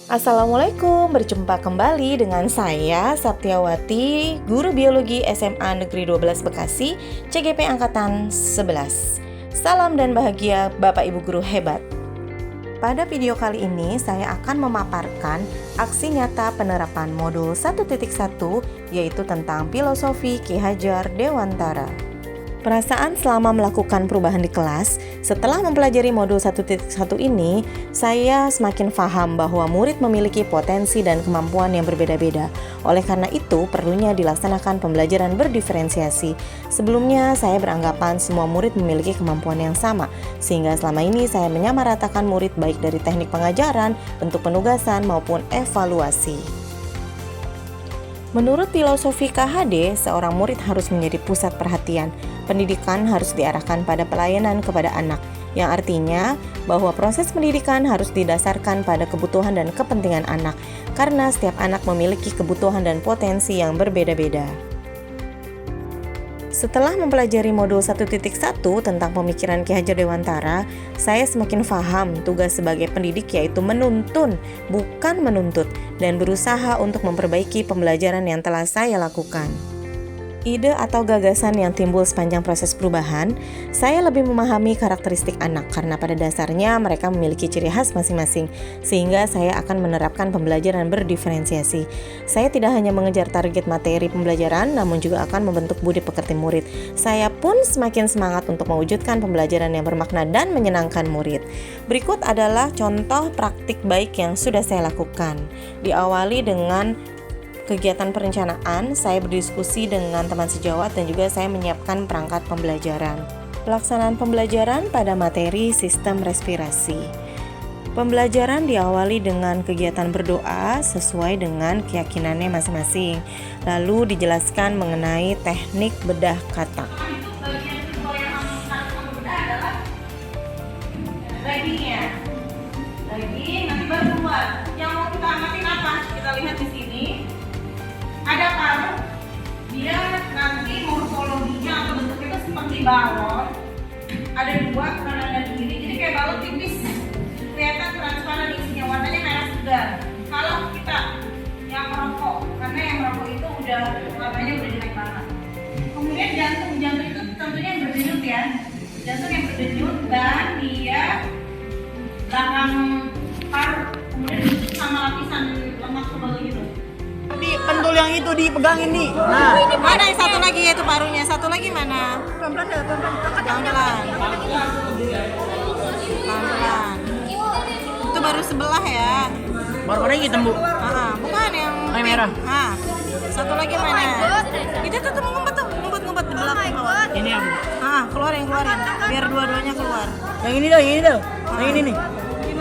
Assalamualaikum, berjumpa kembali dengan saya Saptiawati, guru biologi SMA Negeri 12 Bekasi, CGP Angkatan 11. Salam dan bahagia Bapak Ibu guru hebat. Pada video kali ini saya akan memaparkan aksi nyata penerapan modul 1.1 yaitu tentang filosofi Ki Hajar Dewantara. Perasaan selama melakukan perubahan di kelas, setelah mempelajari modul 1.1 ini, saya semakin paham bahwa murid memiliki potensi dan kemampuan yang berbeda-beda. Oleh karena itu, perlunya dilaksanakan pembelajaran berdiferensiasi. Sebelumnya, saya beranggapan semua murid memiliki kemampuan yang sama, sehingga selama ini saya menyamaratakan murid baik dari teknik pengajaran, bentuk penugasan, maupun evaluasi. Menurut filosofi KHD, seorang murid harus menjadi pusat perhatian. Pendidikan harus diarahkan pada pelayanan kepada anak, yang artinya bahwa proses pendidikan harus didasarkan pada kebutuhan dan kepentingan anak, karena setiap anak memiliki kebutuhan dan potensi yang berbeda-beda. Setelah mempelajari modul 1.1 tentang pemikiran Ki Hajar Dewantara, saya semakin paham tugas sebagai pendidik yaitu menuntun, bukan menuntut, dan berusaha untuk memperbaiki pembelajaran yang telah saya lakukan. Ide atau gagasan yang timbul sepanjang proses perubahan, saya lebih memahami karakteristik anak karena pada dasarnya mereka memiliki ciri khas masing-masing, sehingga saya akan menerapkan pembelajaran berdiferensiasi. Saya tidak hanya mengejar target materi pembelajaran, namun juga akan membentuk budi pekerti murid. Saya pun semakin semangat untuk mewujudkan pembelajaran yang bermakna dan menyenangkan murid. Berikut adalah contoh praktik baik yang sudah saya lakukan. Diawali dengan kegiatan perencanaan, saya berdiskusi dengan teman sejawat dan juga saya menyiapkan perangkat pembelajaran. Pelaksanaan pembelajaran pada materi sistem respirasi. Pembelajaran diawali dengan kegiatan berdoa sesuai dengan keyakinannya masing-masing. Lalu dijelaskan mengenai teknik bedah kata. Dagingnya, daging nanti baru keluar. Yang mau kita amatin apa? Kita lihat di sini. Ada paru, dia nanti morfologinya atau bentuknya itu seperti balon. Ada dua, kanan dan kiri, jadi kayak balon tipis. Kelihatan transparan isinya, warnanya merah segar. Kalau kita yang merokok, karena yang merokok itu udah warnanya udah jelek banget. Kemudian jantung itu tentunya yang berdenyut ya. Jantung yang berdenyut dan dia belakang paru, kemudian sama lapisan lemak tebal gitu. Di pentul yang itu dipegangin nih. Nah, Mana yang satu lagi yaitu parunya? Satu lagi mana? Pelan-pelan. Itu baru sebelah ya. baru-baru hitam bu. Bukan yang Yang merah. Satu lagi mana? Itu tuh ngumpet di belakang bawah. Ini ya bu. Keluarin. Biar dua-duanya keluar. Yang ini dong. Yang ini nih.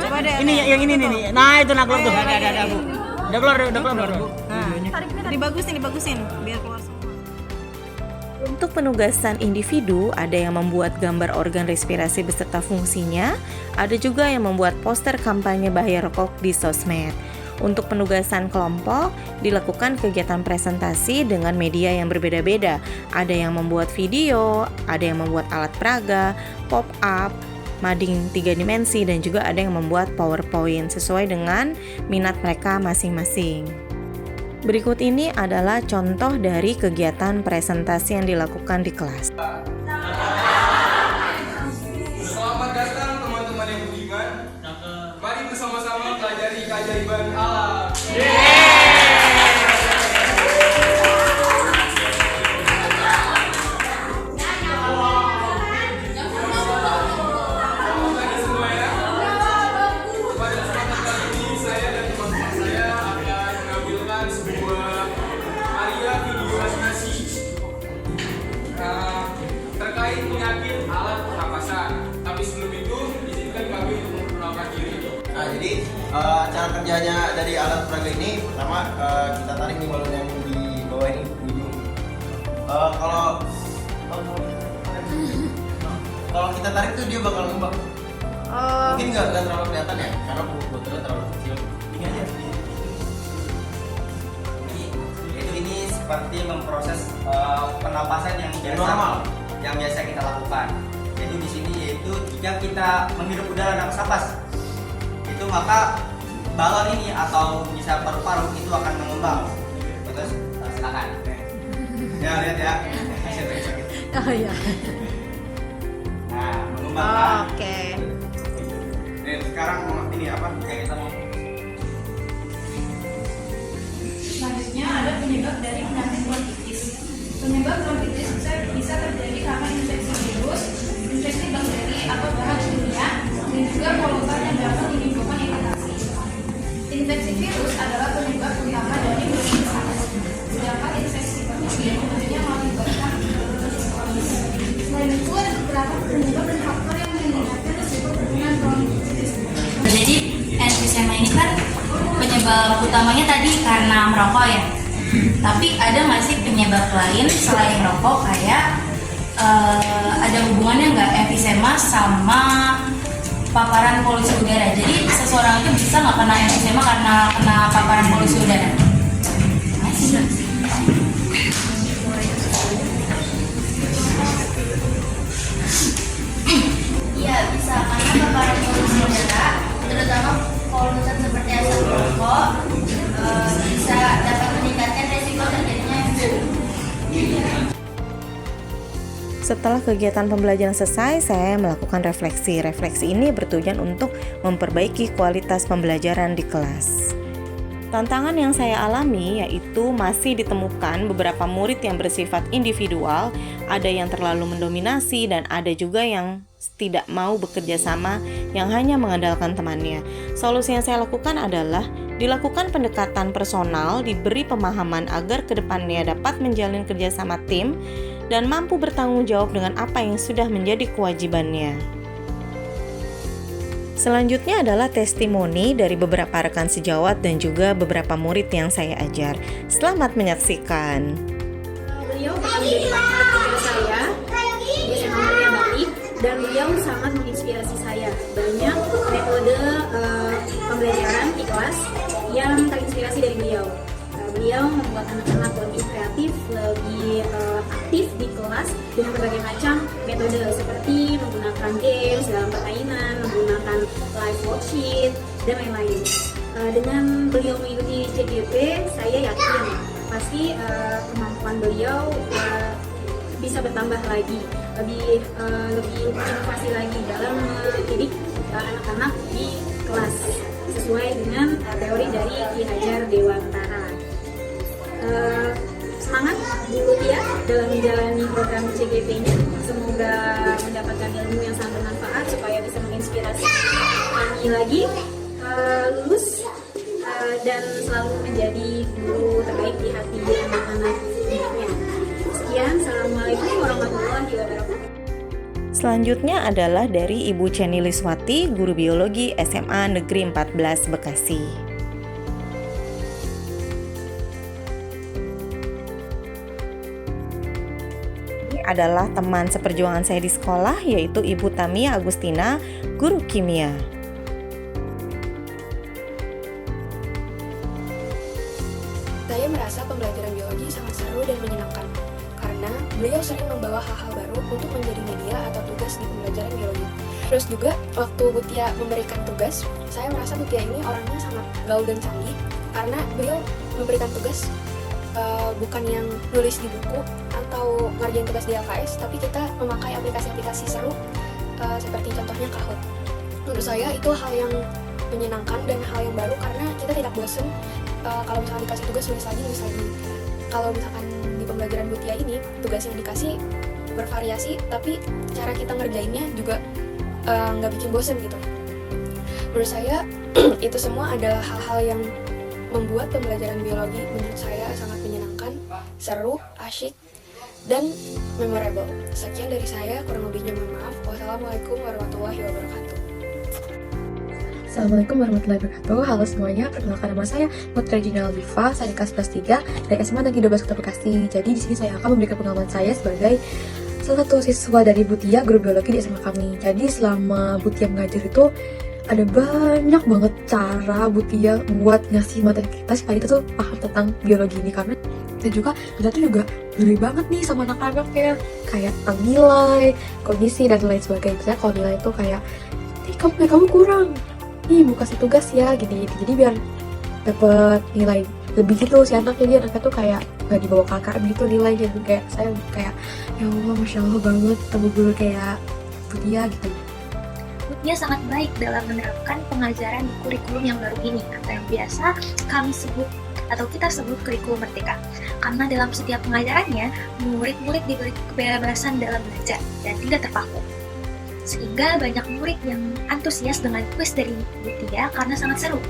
Coba deh. Ini yang ini nih. Nah itu keluar tuh. Ada bu. Udah keluar bu. Dibagusin biar keluar semua. Untuk penugasan individu, ada yang membuat gambar organ respirasi beserta fungsinya, ada juga yang membuat poster kampanye bahaya rokok di sosmed. Untuk penugasan kelompok, dilakukan kegiatan presentasi dengan media yang berbeda-beda. Ada yang membuat video, ada yang membuat alat peraga, pop-up, mading 3 dimensi, dan juga ada yang membuat PowerPoint sesuai dengan minat mereka masing-masing. Berikut ini adalah contoh dari kegiatan presentasi yang dilakukan di kelas. Selamat datang teman-teman yang budiman. Mari bersama-sama pelajari keajaiban alam. Selamat semua ya. Pada kesempatan kali ini saya dan teman-teman saya akan menampilkan sebuah karya video animasi terkait penyakit alat pernapasan. Tapi sebelum itu, izinkan kami untuk memperkenalkan diri. Nah, jadi cara kerjanya dari alat peraga ini pertama kita tarik nih balon yang di bawah ini ke ujung. Kalau kita tarik tuh dia bakal ngembang. Mungkin nggak terlalu kelihatan ya, karena botolnya terlalu kecil. Ini aja. Ini seperti memproses pernapasan yang biasa Normal. yang biasa kita lakukan. Jadi di sini yaitu jika kita menghirup udara napas itu maka balon ini atau bisa paru-paru itu akan mengembang. Terus silakan. Ya lihat ya. Oh iya. Nah, mengembang. Kan? Oke. Nih, sekarang ini apa? Kayak kita mau. Selanjutnya ada penyebab dari penyakit bronkitis. Penyebab bronkitis bisa terjadi karena infeksi virus, infeksi bakteri atau bahan kimia, dan juga polutan yang dapat menimbulkan iritasi. Infeksi virus adalah penyebab utama dari bronkitis, sedangkan infeksi bakteri umumnya mengakibatkan bronkitis. Selain itu ada beberapa penyebab dan faktor yang menyebabkan risiko terkena bronkitis. Jadi emfisema ini kan penyebab utamanya tadi karena merokok ya. Tapi ada nggak sih penyebab lain selain merokok kayak ada hubungannya nggak emfisema sama paparan polusi udara? Jadi seseorang itu bisa nggak kena emfisema karena kena paparan polusi udara? Iya bisa, karena paparan polusi udara, terutama polutan seperti asap rokok, bisa dapat meningkatkan resiko terjadinya emfisema. Setelah kegiatan pembelajaran selesai, saya melakukan refleksi. Refleksi ini bertujuan untuk memperbaiki kualitas pembelajaran di kelas. Tantangan yang saya alami yaitu masih ditemukan beberapa murid yang bersifat individual, ada yang terlalu mendominasi dan ada juga yang tidak mau bekerja sama yang hanya mengandalkan temannya. Solusi yang saya lakukan adalah dilakukan pendekatan personal, diberi pemahaman agar kedepannya dapat menjalin kerjasama tim dan mampu bertanggung jawab dengan apa yang sudah menjadi kewajibannya. Selanjutnya adalah testimoni dari beberapa rekan sejawat dan juga beberapa murid yang saya ajar. Selamat menyaksikan. Beliau pernah menjadi partner saya di SMA yang baik dan beliau sangat menginspirasi saya. Banyak metode pembelajaran di kelas yang terinspirasi dari beliau. Beliau membuat anak-anak lebih kreatif, lebih aktif di kelas dengan berbagai macam metode seperti menggunakan games dalam permainan, menggunakan live worksheet, dan lain-lain. Dengan beliau mengikuti CGP, saya yakin pasti kemampuan beliau bisa bertambah lagi, lebih inovasi lagi dalam mendidik anak-anak di kelas sesuai dengan teori dari Ki Hajar Dewantara. Semangat Bu Tia dalam menjalani program CGP-nya. Semoga mendapatkan ilmu yang sangat bermanfaat supaya bisa menginspirasi kami lagi lulus dan selalu menjadi guru terbaik di hati anak-anak didiknya. Sekian, Assalamualaikum warahmatullahi wabarakatuh. Selanjutnya adalah dari Ibu Ceni Liswati, guru biologi SMA Negeri 14 Bekasi. Adalah teman seperjuangan saya di sekolah, yaitu Ibu Tamia Agustina, guru kimia. Saya merasa pembelajaran biologi sangat seru dan menyenangkan karena beliau sering membawa hal-hal baru untuk menjadi media atau tugas di pembelajaran biologi. Terus juga waktu Bu Tia memberikan tugas, saya merasa Bu Tia ini orangnya sangat gaul dan canggih karena beliau memberikan tugas bukan yang nulis di buku atau ngerjain tugas di LKS, tapi kita memakai aplikasi-aplikasi seru seperti contohnya Kahoot. Menurut saya itu hal yang menyenangkan dan hal yang baru karena kita tidak bosan kalau misalkan dikasih tugas nulis lagi. Kalau misalkan di pembelajaran Bu Tia ini tugas yang dikasih bervariasi, tapi cara kita ngerjainnya juga nggak bikin bosan gitu. Menurut saya itu semua adalah hal-hal yang membuat pembelajaran biologi menurut saya sangat menyenangkan, seru, asyik, dan memorable. Sekian dari saya, kurang lebihnya mohon maaf. Wassalamualaikum warahmatullahi wabarakatuh. Assalamualaikum warahmatullahi wabarakatuh. Halo semuanya, perkenalkan nama saya Putri Jinal Diva, saya di kelas 3 dari SMA Negeri 12 Kota Bekasi. Jadi di sini saya akan memberikan pengalaman saya sebagai salah satu siswa dari Bu Tia, guru biologi di SMA kami. Jadi selama Bu Tia mengajar itu ada banyak banget cara Bu Tia buat ngasih materi kita supaya kita tuh paham tentang biologi ini, karena kita tuh juga peduli banget nih sama anak-anaknya, kayak tentang nilai, kondisi dan lain sebagainya. Misalnya kalau nilai itu kayak kamu kurang, ih mau kasih tugas ya gitu. Jadi biar dapet nilai lebih gitu si anak. Jadi anaknya tuh kayak gak dibawa kakak gitu nilainya. Kayak saya kayak ya Allah Masya Allah banget ketemu guru kayak Butia gitu. Butia sangat baik dalam menerapkan pengajaran di kurikulum yang baru ini, atau yang biasa kami sebut atau kita sebut kurikulum merdeka. Karena dalam setiap pengajarannya, murid-murid diberi kebebasan dalam belajar dan tidak terpaku. Sehingga banyak murid yang antusias dengan kuis dari Butia karena sangat seru.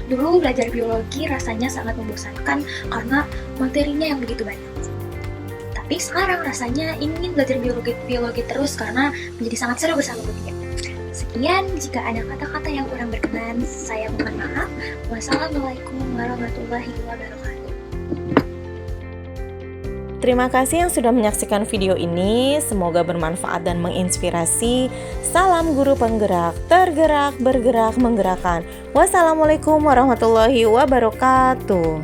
Dulu belajar biologi rasanya sangat membosankan karena materinya yang begitu banyak. Tapi sekarang rasanya ingin belajar biologi terus karena menjadi sangat seru bersama Butia. Sekian, jika ada kata-kata yang kurang berkenan, saya mohon maaf. Wassalamualaikum warahmatullahi wabarakatuh. Terima kasih yang sudah menyaksikan video ini. Semoga bermanfaat dan menginspirasi. Salam guru penggerak, tergerak, bergerak, menggerakkan. Wassalamualaikum warahmatullahi wabarakatuh.